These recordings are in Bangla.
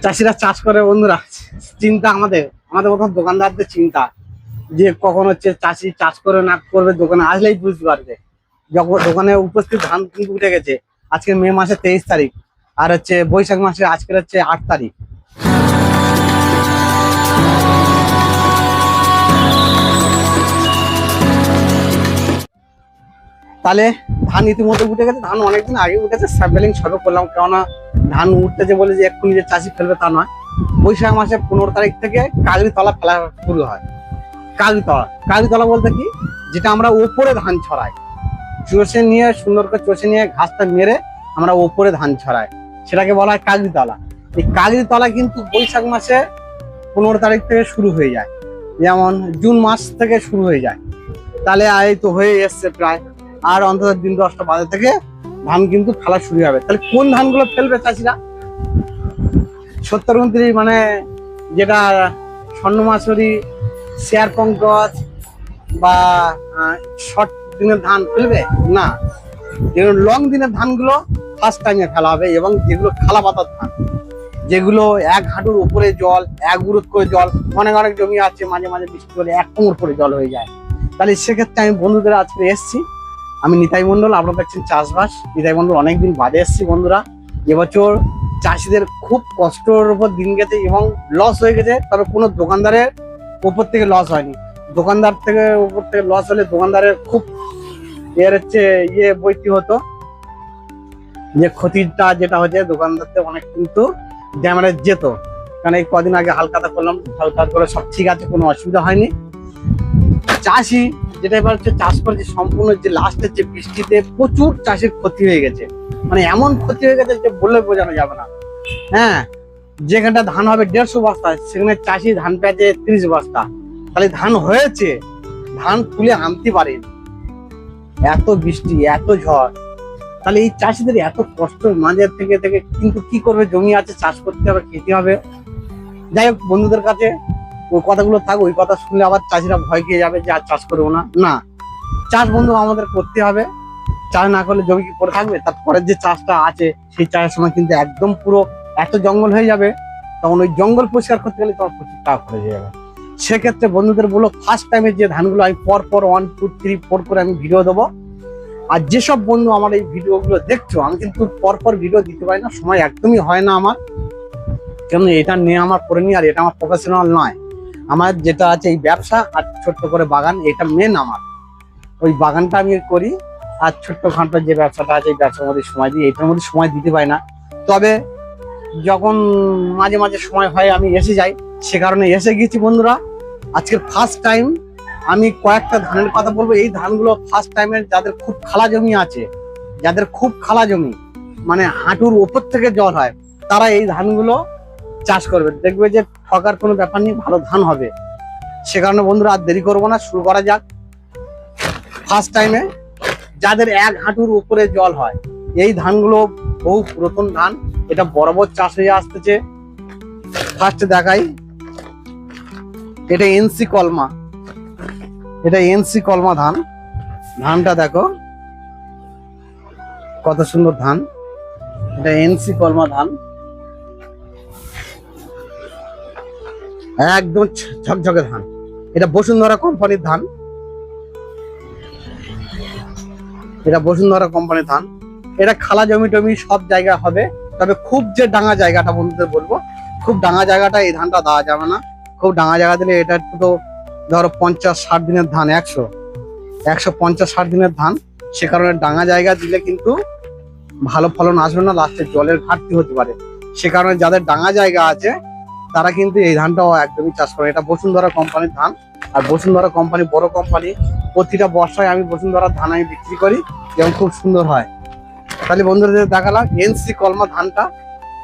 চাষিরা চাষ করে বন্ধুরা, চিন্তা আমাদের আমাদের মতন দোকানদারদের চিন্তা যে কখন হচ্ছে চাষি চাষ করে না করবে, দোকানে আসলেই বুঝতে পারবে। যখন দোকানে উপস্থিত ধান কিন্তু উঠে গেছে। আজকে মে মাসের 23 তারিখ, আর হচ্ছে বৈশাখ মাসে আজকের হচ্ছে 8 তারিখ। তাহলে ধান ইতিমধ্যে উঠে গেছে, ধান অনেকদিন আগে উঠেছে। স্যাম্পলিং সবে করলাম, কেননা ধান উঠতেছে বলে যে এক্ষুনি যে চাষি ফেলবে তা নয়। বৈশাখ মাসের 15 তারিখ থেকে কাগড়ি তলা ফেলা শুরু হয়। কাগড়ি তলা বলতে কি, যেটা আমরা ওপরে ধান ছড়াই, চষে নিয়ে সুন্দর করে চষে নিয়ে ঘাসটা মেরে আমরা ওপরে ধান ছড়াই, সেটাকে বলা হয় কাগড়ি তলা। এই কাগড়ি তলা কিন্তু বৈশাখ মাসে 15 তারিখ থেকে শুরু হয়ে যায়, যেমন জুন মাস থেকে শুরু হয়ে যায়। তাহলে এই তো হয়ে এসছে প্রায়, আর অন্তত দিন 10টা বাজে থেকে ধান কিন্তু ফেলা শুরু হবে। তাহলে কোন ধানগুলো ফেলবে চাষিরা? 70-29 মানে যেটা স্বর্ণমাসুরি, শেয়ার পঙ্কজ বা শর্ট দিনের ধান ফেলবে না। যেগুলো লং দিনের ধানগুলো ফার্স্ট টাইমে ফেলা হবে, এবং যেগুলো খালা পাতার ধান, যেগুলো 1 হাঁটুর উপরে জল, 1 গুরুত করে জল, অনেক অনেক জমি আছে মাঝে মাঝে বৃষ্টি হলে 1 কোমর করে জল হয়ে যায়। তাহলে সেক্ষেত্রে আমি বন্ধুদের আজকে এসছি, আমি নিতাই মন্ডল, আপনারা দেখছেন চাষবাস। নিতাই মন্ডল অনেকদিন বাদে এসছি বন্ধুরা। এবছর চাষিদের খুব কষ্টের উপর দিন গেছে এবং লস হয়ে গেছে, তবে কোনো দোকানদারের উপর থেকে লস হয়নি। দোকানদার থেকে উপর থেকে লস হলে দোকানদারের খুব এর হচ্ছে বইতে হতো, যে ক্ষতিটা যেটা হচ্ছে দোকানদারদের অনেক কিন্তু ড্যামেজ যেত। কারণ এই কদিন আগে হালকাতা করলাম, হালকা করে সব ঠিক আছে, কোনো অসুবিধা হয়নি। চাষি যেটা এবার হচ্ছে চাষ করেছে সম্পূর্ণ, যে লাস্টের যে বৃষ্টিতে প্রচুর চাষির ক্ষতি হয়ে গেছে, মানে এমন ক্ষতি হয়ে গেছে যে বলে বোঝানো যাবে না। হ্যাঁ, যেখানটা ধান হবে 150 বস্তা, সেখানে চাষি ধান পেয়েছে 30 বস্তা। তাহলে ধান হয়েছে, ধান তুলে আনতে পারেন, এত বৃষ্টি এত ঝড়। তাহলে এই চাষিদের এত কষ্ট মাঝে থেকে থেকে কিন্তু কি করবে, জমি আছে, চাষ করতে হবে, খেতে হবে। যাই হোক, বন্ধুদের কাছে ওই কথাগুলো থাক, ওই কথা শুনলে আবার চাষিরা ভয় খেয়ে যাবে যে আর চাষ করবো না। না, চাষ বন্ধু আমাদের করতে হবে। চাষ না করলে জমি কি পড়ে থাকবে? তারপরের যে চাষটা আছে সেই চাষের সময় কিন্তু একদম পুরো এত জঙ্গল হয়ে যাবে, তখন ওই জঙ্গল পরিষ্কার করতে গেলে তোমার প্রচুর টাকা খরচ হয়ে যাবে। সেক্ষেত্রে বন্ধুদের বলো, ফার্স্ট টাইমে যে ধানগুলো আমি পর 1, 2, 3, 4 করে আমি ভিডিও দেবো। আর যেসব বন্ধু আমার এই ভিডিওগুলো দেখছো, আমি কিন্তু পর ভিডিও দিতে পারি না, সময় একদমই হয় না আমার। কেন এটা নিয়ে আমার করে নি, আর এটা আমার প্রফেশনাল নয়। আমার যেটা আছে এই ব্যবসা আর ছোট্ট করে বাগান, এটা মেন আমার। ওই বাগানটা আমি করি, আর ছোট্ট খাটো যে ব্যবসাটা আছে এই ব্যবসার মধ্যে সময় দিই, এটার মধ্যে সময় দিতে পারি না। তবে যখন মাঝে মাঝে সময় হয় আমি এসে যাই, সে কারণে এসে গেছি বন্ধুরা। আজকের ফার্স্ট টাইম আমি কয়েকটা ধানের কথা বলবো। এই ধানগুলো ফার্স্ট টাইমের যাদের খুব খালা জমি আছে, যাদের খুব খালা জমি মানে হাঁটুর ওপর থেকে জল হয়, তারা এই ধানগুলো চাষ করবে, দেখবে যে ঠকার কোনো ব্যাপার নেই, ভালো ধান হবে। সে কারণে বন্ধুরা আর দেরি করবো না, শুরু করা যাক। ফার্স্ট টাইমে যাদের 1 হাঁটুর উপরে জল হয়, এই ধানগুলো বহু পুরাতন ধান, এটা বরাবর চাষ হয়ে আসতেছে। ফার্স্টে দেখাই, এটা এনসি কলমা, এটা এনসি কলমা ধান। ধানটা দেখো কত সুন্দর ধান, এটা এনসি কলমা ধান, একদম ঝকঝকে ধান। এটা বসুন্ধরা কোম্পানির ধান, এটা বসুন্ধরা কোম্পানির ধান। এটা খালা জমি টমি সব জায়গায় হবে, তবে খুব যে ডাঙা জায়গাটা বন্ধুদের বলবো, খুব ডাঙা জায়গাটা এই ধানটা দেওয়া যাবে না। খুব ডাঙা জায়গা দিলে এটা তো ধরো 50-60 দিনের ধান, 150-60 দিনের ধান। সে কারণে ডাঙা জায়গা দিলে কিন্তু ভালো ফলন আসবে না, লাস্টে জলের ঘাটতি হতে পারে। সে কারণে যাদের ডাঙা জায়গা আছে তারা কিন্তু এই ধানটাও একদমই চাষ করে। এটা বসুন্ধরা কোম্পানির ধান, আর বসুন্ধরা কোম্পানি বড় কোম্পানি। প্রতিটা বর্ষায় আমি বসুন্ধরার ধান আমি বিক্রি করি এবং খুব সুন্দর হয়। তাহলে বন্ধুদের দেখালাম এনসি কলমা ধানটা,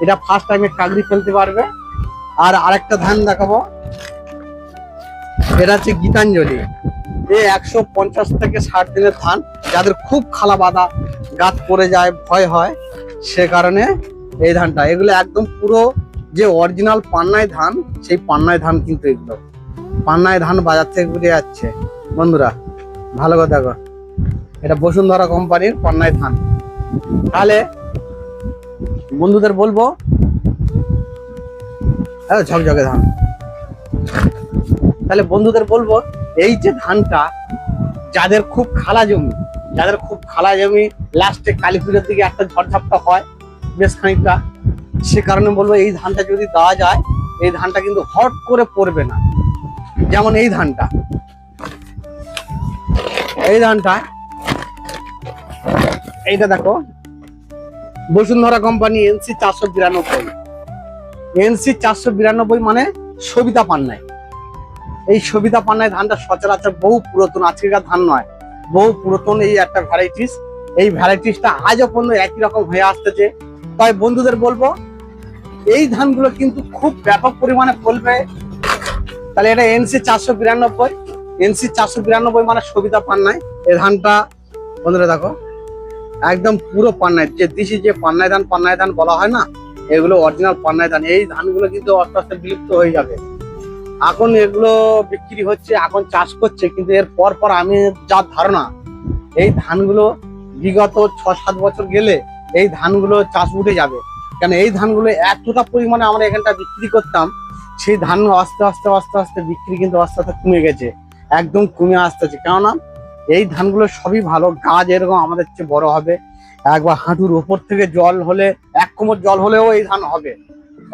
এটা ফার্স্ট টাইমে কাগড়ি ফেলতে পারবে। আর আরেকটা ধান দেখাবো, এটা হচ্ছে গীতাঞ্জলি। এই 150 থেকে 60 দিনের ধান, যাদের খুব খালা বাঁধা, গাছ পড়ে যায়, ভয় হয়, সে কারণে এই ধানটা। এগুলো একদম পুরো যে অরিজিনাল পান্নায় ধান, সেই পান্নায় ধান কিন্তু এগুলো পান্নায় ধান বাজার থেকে ঘুরে যাচ্ছে বন্ধুরা, ভালো কথা দেখো। এটা বসুন্ধরা কোম্পানির পান্নায় ধান। তাহলে বন্ধুদের বলবো হ্যাঁ ঝকঝকে ধান। তাহলে বন্ধুদের বলবো, এই যে ধানটা যাদের খুব খালা জমি, লাস্টে কালী পুজোর দিকে একটা ঝড়ঝাপটা হয় বেশ খানিকটা, সে কারণে বলবো এই ধানটা যদি দেওয়া যায়, এই ধানটা কিন্তু হট করে পড়বে না। যেমন এই ধানটা এইটা দেখো, বসুন্ধরা কোম্পানি NC 492 মানে সবিতা পান্নায়। এই সবিতা পান্নায় ধানটা সচরাচর বহু পুরাতন, আজকের ধান নয়, বহু পুরাতন এই একটা ভ্যারাইটিস। এই ভ্যারাইটিসটা আজও পর্যন্ত একই রকম হয়ে আসতেছে। তাই বন্ধুদের বলবো এই ধানগুলো কিন্তু খুব ব্যাপক পরিমাণে ফলবে। তাহলে এটা NC 492 মানে সবিতা পান্নায়। এই ধানটা বন্ধুরা দেখো একদম পুরো পান্নায়, যে দেশি যে পান্নায় ধান বলা হয় না, এগুলো অরিজিনাল পান্নায় ধান। এই ধানগুলো কিন্তু আস্তে আস্তে বিলুপ্ত হয়ে যাবে। এখন এগুলো বিক্রি হচ্ছে, এখন চাষ করছে, কিন্তু এর পর আমি যা ধারণা, এই ধানগুলো বিগত 6-7 বছর গেলে এই ধানগুলো চাষ উঠে যাবে। কেন এই ধানগুলো এতটা পরিমাণে আমরা এখানটা বিক্রি করতাম, সেই ধান আস্তে আস্তে বিক্রি কিন্তু আস্তে আস্তে কমে গেছে, একদম কমে আসতেছে। কেননা এই ধানগুলো সবই ভালো, গাছ এরকম আমাদের চেয়ে বড় হবে, একবার হাঁটুর ওপর থেকে জল হলে, 1 কোমর জল হলেও এই ধান হবে,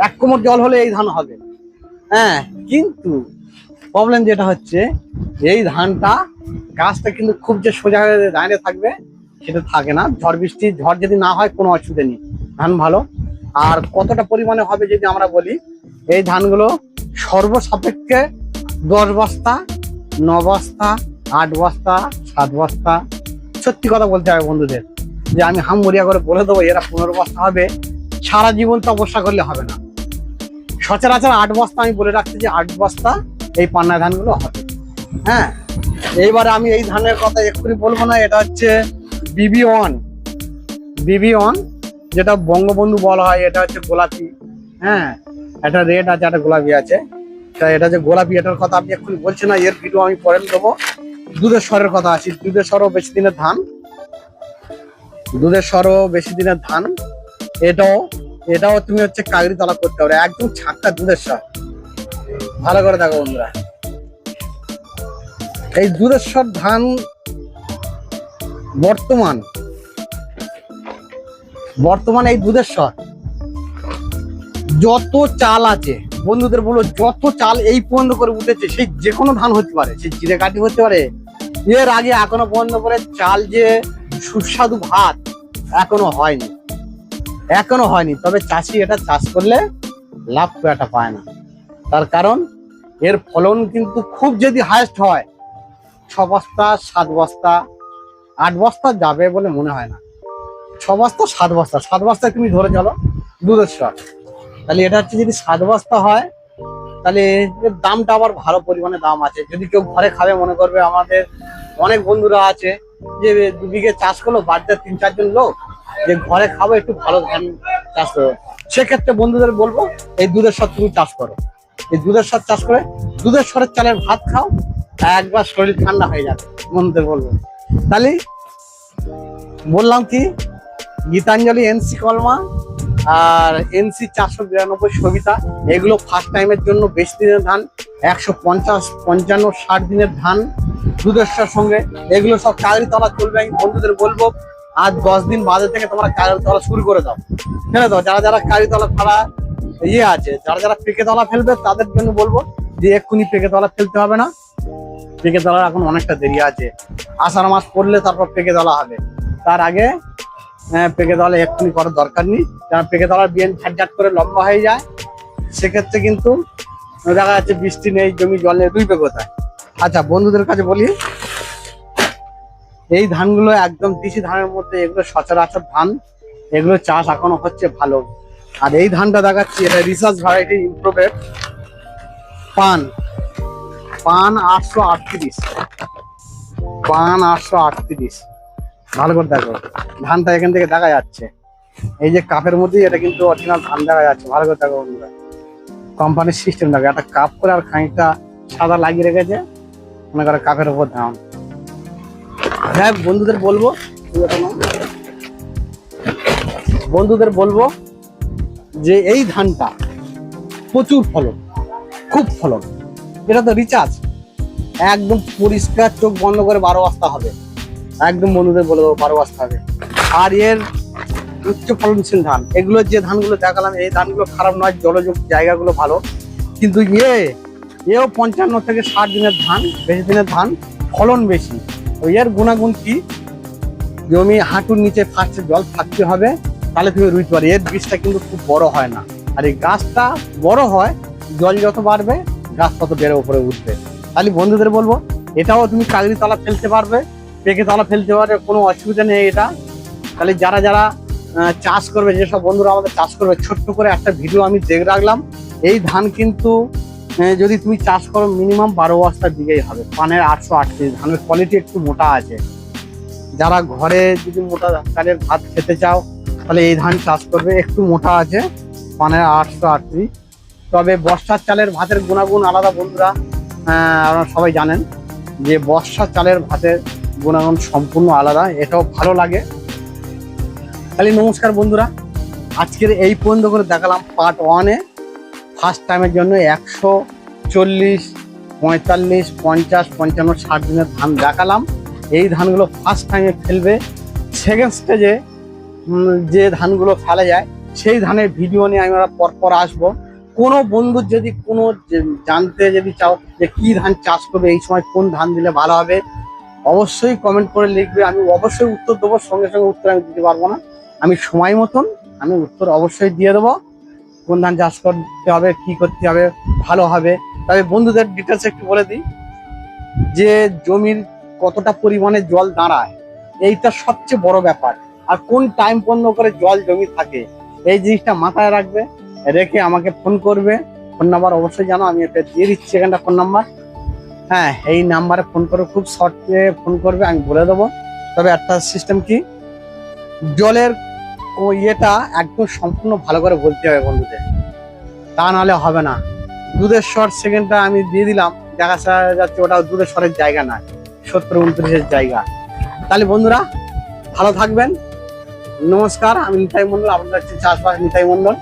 1 কোমর জল হলে এই ধান হবে। হ্যাঁ, কিন্তু প্রবলেম যেটা হচ্ছে, এই ধানটা গাছটা কিন্তু খুব যে সোজা হয়ে দাঁড়িয়ে থাকবে সেটা থাকে না। ঝড় যদি না হয় কোনো অসুবিধা নেই, ধান ভালো। আর কতটা পরিমাণে হবে যদি আমরা বলি, এই ধানগুলো সর্বসাপেক্ষে 10 বস্তা, 9 বস্তা, 8 বস্তা, 7 বস্তা। সত্যি কথা বলতে হবে বন্ধুদের, যে আমি হামবরিয়া করে বলে দেবো এরা 15 বস্তা হবে, সারা জীবন তপস্যা করলে হবে না। সচরাচর 8 বস্তা আমি বলে রাখছি, যে 8 বস্তা এই পান্না ধানগুলো হবে। হ্যাঁ, এইবারে আমি এই ধানের কথা এক্ষুনি বলবো না, এটা হচ্ছে BB1, যেটা বঙ্গবন্ধু বলা হয়। এটা হচ্ছে গোলাপি, হ্যাঁ, একটা রেড আছে, একটা গোলাপি আছে। তা এটা যে গোলাপি, এটার কথা আমি এক্ষুনি বলছি না, এর ভিডিও আমি পরে দেবো। দুধেশ্বরের কথা আসি, দুধেশ্বরও বেশি দিনের ধান, এটাও তুমি হচ্ছে কাগরি তলা করতে পারো, একদম ছাক্কা দুধেশ্বর। ভালো করে দেখো বন্ধুরা, এই দুধেশ্বর ধান বর্তমান এই দুধেশ্বর যত চাল আছে বন্ধুদের বলো, যত চাল এই পর্যন্ত করে উঠেছে, সেই যে কোনো ধান হতে পারে, সেই জিরে কাঠি হতে পারে, এর আগে এখনো পর্যন্ত করে চাল যে সুস্বাদু ভাত এখনো হয়নি। তবে চাষি এটা চাষ করলে লাভ খুব একটা পায় না, তার কারণ এর ফলন কিন্তু খুব যদি হাইস্ট হয় 6 বস্তা, 7 বস্তা, 8 বস্তা যাবে বলে মনে হয় না। 6 বস্তা, 7 বস্তা তুমি ধরে চলো দুধেশ্বর। তাহলে এটা হচ্ছে যদি 7 বস্তা হয়, তাহলে এর দামটা আবার ভালো পরিমাণে দাম আছে। যদি কেউ ঘরে খাবে মনে করবে, আমাদের অনেক বন্ধুরা আছে যে 2 বিঘে চাষ করলো, বাড়িতে 3-4 জন লোক, যে ঘরে খাবো একটু ভালো ধান চাষ করো, সেক্ষেত্রে বন্ধুদের বলবো এই দুধেশ্বর তুমি চাষ করো। এই দুধেশ্বর চাষ করে দুধেশ্বরের চালের ভাত খাও, একবার শরীর ঠান্ডা হয়ে যাবে বন্ধুদের বলবো। তাহলে বললাম কি, গীতাঞ্জলি NC কলমা আর NC 492 সবিতা, এগুলো ফার্স্ট টাইমের জন্য বেশি দিনের ধান, 150, 55, 60 দিনের ধান দুধেশ্বর সঙ্গে, এগুলো সব কাগরি তলা চলবে। আমি বন্ধুদের বলবো আজ 10 দিন বাদে থেকে তোমরা কাগরি তলা শুরু করে দাও, ফেলে দাও। যারা কাগরি তলা ফেলা আছে, যারা পেকে তলা ফেলবে তাদের জন্য বলবো যে এক্ষুনি পেকে তলা ফেলতে হবে না, পেকে তলার এখন অনেকটা দেরি আছে। আষাঢ় মাস পড়লে তারপর পেকে তলা হবে, তার আগে পেকে তলা এক্ষুনি করার দরকার নেই। কারণ পেকে তলার বিয়ান ঝাট করে লম্বা হয়ে যায়, সেক্ষেত্রে কিন্তু দেখা যাচ্ছে বৃষ্টি নেই, জমি জল নেই, দুই কোথায়। আচ্ছা বন্ধুদের কাছে বলি, এই ধানগুলো একদম দেশি ধানের মধ্যে, এগুলো সচরাচর ধান, এগুলো চাষ এখনো হচ্ছে ভালো। আর এই ধানটা দেখাচ্ছি, এটা রিসার্চ ভ্যারাইটি ইমপ্রুভেড পান 838, ভালো করে দেখো ধানটা এখান থেকে দেখা যাচ্ছে, এই যে কাপের মধ্যে এটা কিন্তু অরিজিনাল ধান দেখা যাচ্ছে। ভালো করে দেখো বন্ধুরা, কোম্পানির সিস্টেম দেখো, একটা কাপ করে আর খানিকটা সাদা লাগিয়ে রেখেছে, মনে করে কাপের উপর ধান। হ্যাঁ বন্ধুদের বলবো যে এই ধানটা প্রচুর ফলন, খুব ফলন। এটা তো রিচার্জ, একদম পরিষ্কার, চোখ বন্ধ করে 12 বস্তা হবে, একদম বন্ধুদের বলে দেবো 12 বস্তা হবে। আর এর উচ্চ ফলনশীল ধান, এগুলো যে ধানগুলো দেখালাম এই ধানগুলো খারাপ নয়, জলযোগ জায়গাগুলো ভালো, কিন্তু এও 55 থেকে 60 দিনের ধান, বেশি দিনের ধান, ফলন বেশি। তো এর গুণাগুণ কি, জমি হাঁটুর নিচে ফার্স্টে জল থাকতে হবে, তাহলে তুমি রুইতে পারো। এর বীজটা কিন্তু খুব বড় হয় না, আর এই গাছটা বড় হয়, জল যত বাড়বে গাছ তত বেড়ে উপরে উঠবে। তাহলে বন্ধুদের বলবো এটাও তুমি কাগড়ি তলা ফেলতে পারবে, পেকে তলা ফেলতে পারবে, কোনো অসুবিধা নেই এটা। তাহলে যারা যারা চাষ করবে, যেসব বন্ধুরা আমাদের চাষ করবে, ছোট্ট করে একটা ভিডিও আমি দেখে রাখলাম। এই ধান কিন্তু যদি তুমি চাষ করো মিনিমাম 12 বস্তার দিকেই হবে। পানের 838 ধানের কোয়ালিটি একটু মোটা আছে। যারা ঘরে যদি মোটা চালের ভাত খেতে চাও তাহলে এই ধান চাষ করবে, একটু মোটা আছে, পানের 838। তবে বর্ষার চালের ভাতের গুণাগুণ আলাদা বন্ধুরা, আপনারা সবাই জানেন যে বর্ষার চালের ভাতের গুণাগুণ সম্পূর্ণ আলাদা, এটাও ভালো লাগে। তাহলে নমস্কার বন্ধুরা, আজকের এই পর্যন্ত করে দেখালাম পার্ট 1-এ। ফার্স্ট টাইমের জন্য 140, 45, 50, 55, 60 দিনের ধান দেখালাম। এই ধানগুলো ফার্স্ট টাইমে ফেলবে। সেকেন্ড স্টেজে যে ধানগুলো ফেলা যায় সেই ধানের ভিডিও নিয়ে আমরা পরপর আসবো। কোনো বন্ধুর যদি কোনো জানতে যদি চাও যে কি ধান চাষ করবে, এই সময় কোন ধান দিলে ভালো হবে, অবশ্যই কমেন্ট করে লিখবে। আমি অবশ্যই উত্তর দেবো, সঙ্গে সঙ্গে উত্তর আমি দিতে পারবো না, আমি সময় মতন আমি উত্তর অবশ্যই দিয়ে দেবো। কোন ধান চাষ করতে হবে, কি করতে হবে ভালো হবে। তবে বন্ধুদের ডিটেলস একটু বলে দিই, যে জমির কতটা পরিমাণে জল দাঁড়ায় এইটা সবচেয়ে বড় ব্যাপার, আর কোন টাইম বন্ধ করে জল জমি থাকে এই জিনিসটা মাথায় রাখবে, রেখে আমাকে ফোন করবে। ফোন নাম্বার অবশ্যই জানো, আমি এটা দিয়ে দিচ্ছি এখানটা ফোন নাম্বার। হ্যাঁ, এই নাম্বারে ফোন করে খুব শর্টে ফোন করবে, আমি বলে দেবো। তবে একটা সিস্টেম কি, জলের ইয়েটা একদম সম্পূর্ণ ভালো করে বলতে হবে বন্ধুদের, তা নাহলে হবে না। দুধের শর্ট সেকেন্ডটা আমি দিয়ে দিলাম, দেখা যাচ্ছে ওটা দুধের শর্টের জায়গা না, 70-29-এর জায়গা। তাহলে বন্ধুরা ভালো থাকবেন, নমস্কার। আমি নিতাই মন্ডল, আপনাদের চাষবাস নিতাই মন্ডল।